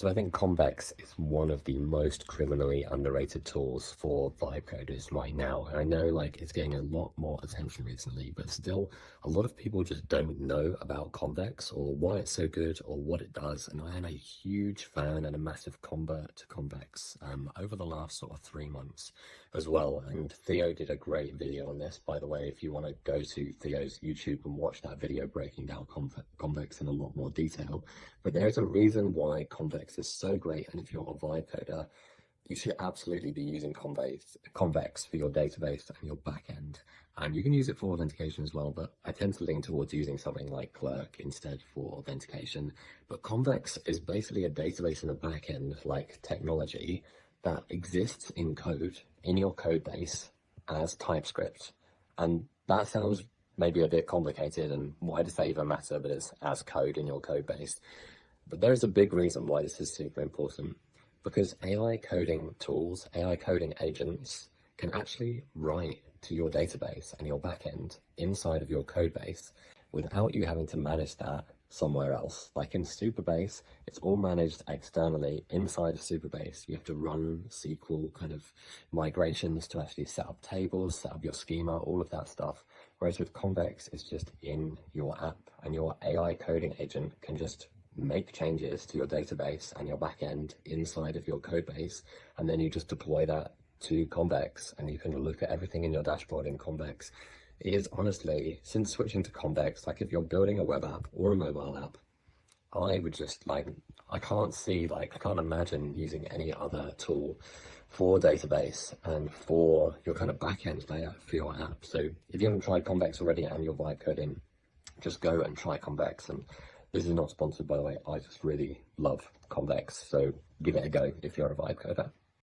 So I think Convex is one of the most criminally underrated tools for vibe coders right now. And I know like it's getting a lot more attention recently, but still a lot of people just don't know about Convex or why it's so good or what it does. And I am a huge fan and a massive convert to Convex over the last sort of 3 months as well. And Theo did a great video on this, by the way, if you want to go to Theo's YouTube and watch that video breaking down Convex in a lot more detail. But there's a reason why Convex is so great, and if you're a vibe coder, you should absolutely be using Convex for your database and your backend. And you can use it for authentication as well, but I tend to lean towards using something like Clerk instead for authentication. But Convex is basically a database and a backend like technology that exists in code, in your code base as TypeScript. And that sounds maybe a bit complicated, and why does that even matter? But it's as code in your code base. But there's a big reason why this is super important, because AI coding tools, AI coding agents can actually write to your database and your backend inside of your code base without you having to manage that somewhere else. Like in Supabase, it's all managed externally inside of Supabase. You have to run SQL kind of migrations to actually set up tables, set up your schema, all of that stuff. Whereas with Convex, it's just in your app, and your AI coding agent can just make changes to your database and your backend inside of your code base, and then you just deploy that to Convex, and you can look at everything in your dashboard in Convex. It is honestly, since switching to Convex, like if you're building a web app or a mobile app, I would just like, I can't imagine using any other tool for database and for your kind of backend layer for your app. So if you haven't tried Convex already and you're vibe coding, just go and try Convex. And this is not sponsored, by the way. I just really love Convex, so give it a go if you're a vibe coder.